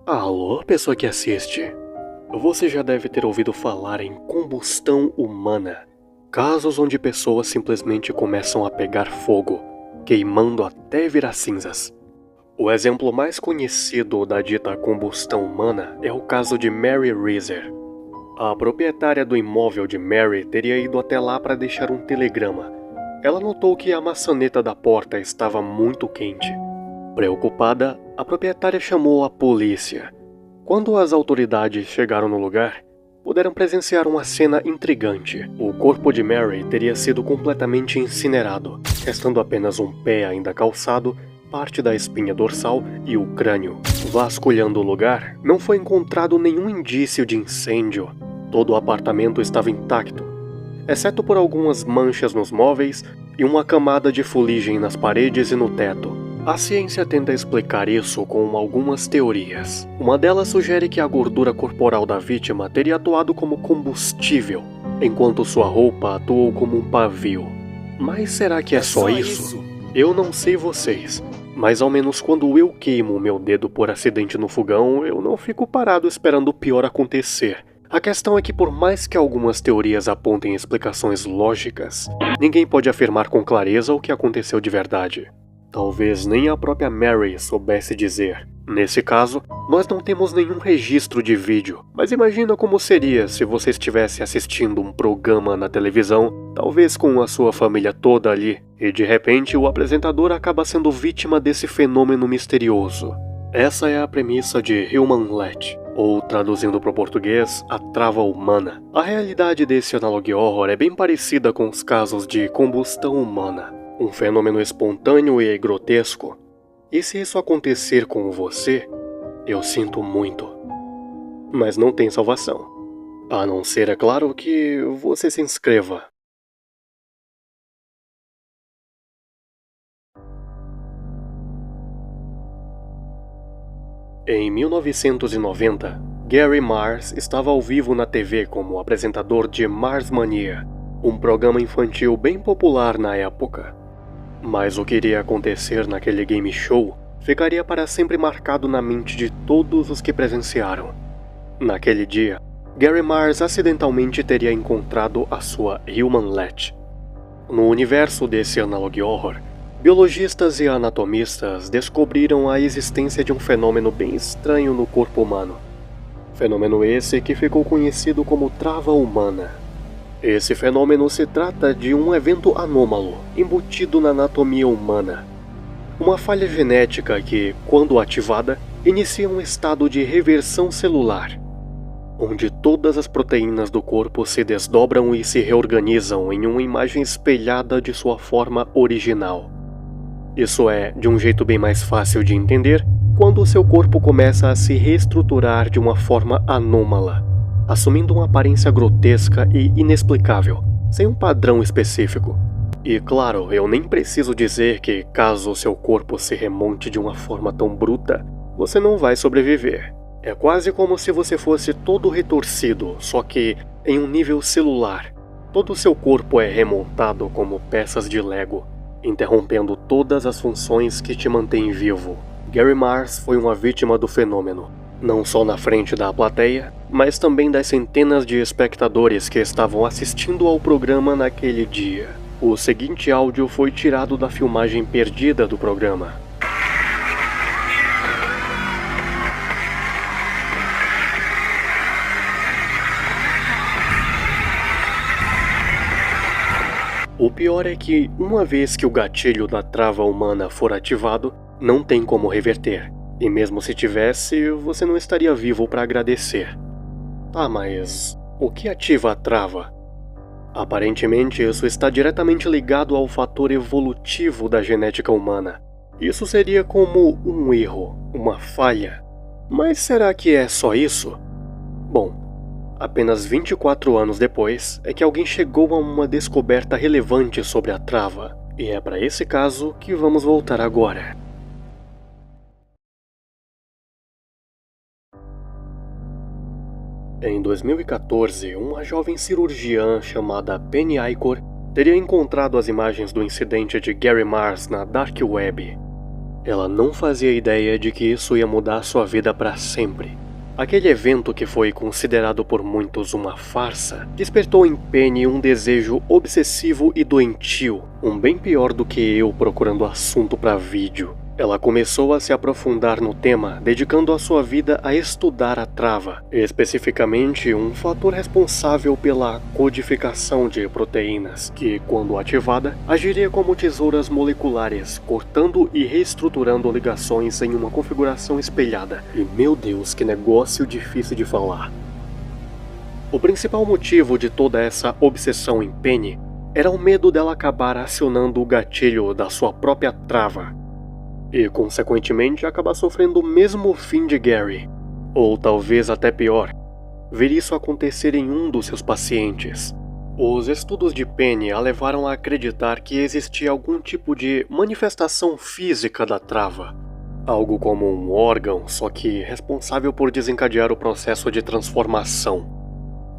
Alô, pessoa que assiste. Você já deve ter ouvido falar em combustão humana. Casos onde pessoas simplesmente começam a pegar fogo, queimando até virar cinzas. O exemplo mais conhecido da dita combustão humana é o caso de Mary Reeser. A proprietária do imóvel de Mary teria ido até lá para deixar um telegrama. Ela notou que a maçaneta da porta estava muito quente. Preocupada, a proprietária chamou a polícia. Quando as autoridades chegaram no lugar, puderam presenciar uma cena intrigante. O corpo de Mary teria sido completamente incinerado, restando apenas um pé ainda calçado, parte da espinha dorsal e o crânio. Vasculhando o lugar, não foi encontrado nenhum indício de incêndio. Todo o apartamento estava intacto, exceto por algumas manchas nos móveis e uma camada de fuligem nas paredes e no teto. A ciência tenta explicar isso com algumas teorias. Uma delas sugere que a gordura corporal da vítima teria atuado como combustível, enquanto sua roupa atuou como um pavio. Mas será que é só isso? Eu não sei vocês, mas ao menos quando eu queimo meu dedo por acidente no fogão, eu não fico parado esperando o pior acontecer. A questão é que por mais que algumas teorias apontem explicações lógicas, ninguém pode afirmar com clareza o que aconteceu de verdade. Talvez nem a própria Mary soubesse dizer. Nesse caso, nós não temos nenhum registro de vídeo, mas imagina como seria se você estivesse assistindo um programa na televisão, talvez com a sua família toda ali, e de repente o apresentador acaba sendo vítima desse fenômeno misterioso. Essa é a premissa de Human Latch, ou traduzindo para o português, a trava humana. A realidade desse analogue horror é bem parecida com os casos de combustão humana. Um fenômeno espontâneo e grotesco. E se isso acontecer com você, eu sinto muito. Mas não tem salvação. A não ser, é claro, que você se inscreva. Em 1990, Gary Mars estava ao vivo na TV como apresentador de Mars Mania, um programa infantil bem popular na época. Mas o que iria acontecer naquele game show ficaria para sempre marcado na mente de todos os que presenciaram. Naquele dia, Gary Mars acidentalmente teria encontrado a sua Human Latch. No universo desse analogue horror, biologistas e anatomistas descobriram a existência de um fenômeno bem estranho no corpo humano. Fenômeno esse que ficou conhecido como trava humana. Esse fenômeno se trata de um evento anômalo, embutido na anatomia humana. Uma falha genética que, quando ativada, inicia um estado de reversão celular, onde todas as proteínas do corpo se desdobram e se reorganizam em uma imagem espelhada de sua forma original. Isso é, de um jeito bem mais fácil de entender, quando o seu corpo começa a se reestruturar de uma forma anômala, assumindo uma aparência grotesca e inexplicável, sem um padrão específico. E claro, eu nem preciso dizer que caso o seu corpo se remonte de uma forma tão bruta, você não vai sobreviver. É quase como se você fosse todo retorcido, só que em um nível celular. Todo o seu corpo é remontado como peças de Lego, interrompendo todas as funções que te mantêm vivo. Gary Mars foi uma vítima do fenômeno. Não só na frente da plateia, mas também das centenas de espectadores que estavam assistindo ao programa naquele dia. O seguinte áudio foi tirado da filmagem perdida do programa. O pior é que, uma vez que o gatilho da trava humana for ativado, não tem como reverter. E mesmo se tivesse, você não estaria vivo para agradecer. Ah, mas o que ativa a trava? Aparentemente, isso está diretamente ligado ao fator evolutivo da genética humana. Isso seria como um erro, uma falha. Mas será que é só isso? Bom, apenas 24 anos depois é que alguém chegou a uma descoberta relevante sobre a trava. E é para esse caso que vamos voltar agora. Em 2014, uma jovem cirurgiã chamada Penny Icor teria encontrado as imagens do incidente de Gary Mars na Dark Web. Ela não fazia ideia de que isso ia mudar sua vida para sempre. Aquele evento que foi considerado por muitos uma farsa, despertou em Penny um desejo obsessivo e doentio, um bem pior do que eu procurando assunto para vídeo. Ela começou a se aprofundar no tema, dedicando a sua vida a estudar a trava, especificamente um fator responsável pela codificação de proteínas, que, quando ativada, agiria como tesouras moleculares, cortando e reestruturando ligações em uma configuração espelhada. E meu Deus, que negócio difícil de falar. O principal motivo de toda essa obsessão em Penny era o medo dela acabar acionando o gatilho da sua própria trava, e, consequentemente, acabar sofrendo o mesmo fim de Gary. Ou talvez até pior, ver isso acontecer em um dos seus pacientes. Os estudos de Penny a levaram a acreditar que existia algum tipo de manifestação física da trava. Algo como um órgão, só que responsável por desencadear o processo de transformação.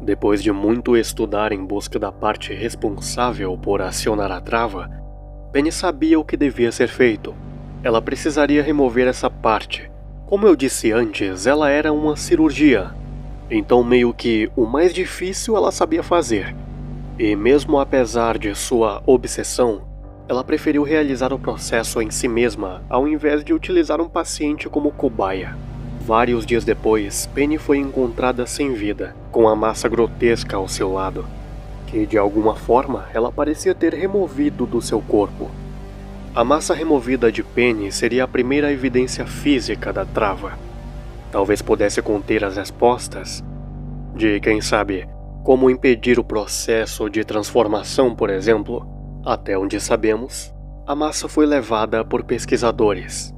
Depois de muito estudar em busca da parte responsável por acionar a trava, Penny sabia o que devia ser feito. Ela precisaria remover essa parte. Como eu disse antes, ela era uma cirurgia. Então meio que o mais difícil ela sabia fazer. E mesmo apesar de sua obsessão, ela preferiu realizar o processo em si mesma ao invés de utilizar um paciente como cobaia. Vários dias depois, Penny foi encontrada sem vida, com a massa grotesca ao seu lado, que de alguma forma ela parecia ter removido do seu corpo. A massa removida de Penny seria a primeira evidência física da trava. Talvez pudesse conter as respostas de, quem sabe, como impedir o processo de transformação, por exemplo. Até onde sabemos, a massa foi levada por pesquisadores.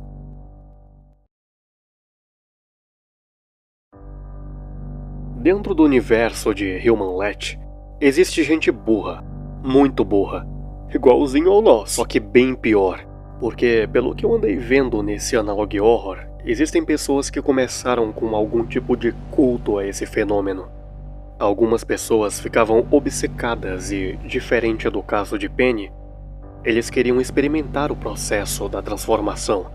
Dentro do universo de Human Leech, existe gente burra, muito burra. Igualzinho ao nosso, só que bem pior. Porque, pelo que eu andei vendo nesse Analog Horror, existem pessoas que começaram com algum tipo de culto a esse fenômeno. Algumas pessoas ficavam obcecadas e, diferente do caso de Penny, eles queriam experimentar o processo da transformação.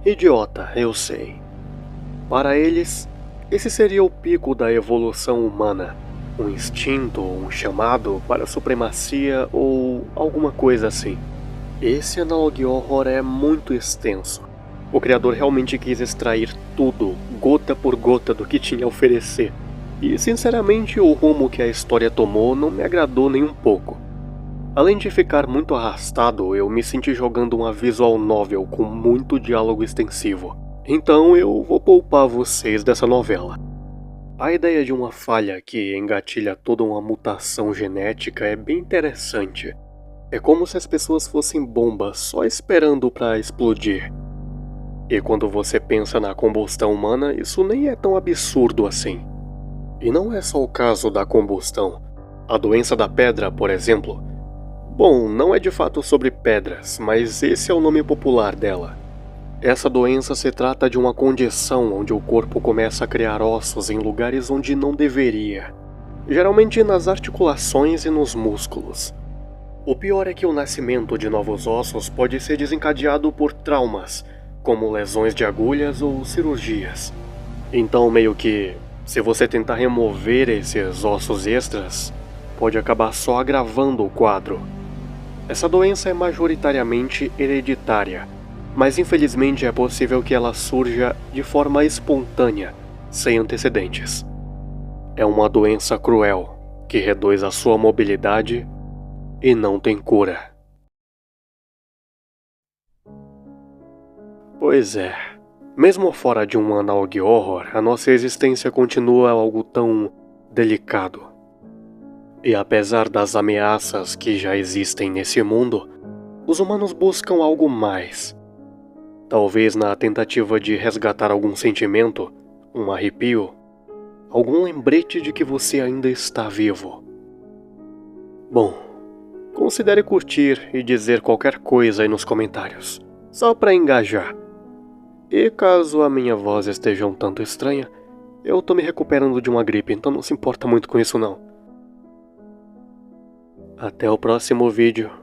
Idiota, eu sei. Para eles, esse seria o pico da evolução humana. Um instinto, um chamado para a supremacia ou alguma coisa assim. Esse Analog Horror é muito extenso. O criador realmente quis extrair tudo, gota por gota, do que tinha a oferecer. E sinceramente o rumo que a história tomou não me agradou nem um pouco. Além de ficar muito arrastado, eu me senti jogando uma visual novel com muito diálogo extensivo. Então eu vou poupar vocês dessa novela. A ideia de uma falha que engatilha toda uma mutação genética é bem interessante. É como se as pessoas fossem bombas só esperando para explodir. E quando você pensa na combustão humana, isso nem é tão absurdo assim. E não é só o caso da combustão. A doença da pedra, por exemplo. Bom, não é de fato sobre pedras, mas esse é o nome popular dela. Essa doença se trata de uma condição onde o corpo começa a criar ossos em lugares onde não deveria. Geralmente nas articulações e nos músculos. O pior é que o nascimento de novos ossos pode ser desencadeado por traumas, como lesões de agulhas ou cirurgias. Então meio que, se você tentar remover esses ossos extras, pode acabar só agravando o quadro. Essa doença é majoritariamente hereditária, mas infelizmente é possível que ela surja de forma espontânea, sem antecedentes. É uma doença cruel, que reduz a sua mobilidade e não tem cura. Pois é, mesmo fora de um Analog Horror, a nossa existência continua algo tão delicado. E apesar das ameaças que já existem nesse mundo, os humanos buscam algo mais. Talvez na tentativa de resgatar algum sentimento, um arrepio, algum lembrete de que você ainda está vivo. Bom, considere curtir e dizer qualquer coisa aí nos comentários, só para engajar. E caso a minha voz esteja um tanto estranha, eu tô me recuperando de uma gripe, então não se importa muito com isso não. Até o próximo vídeo.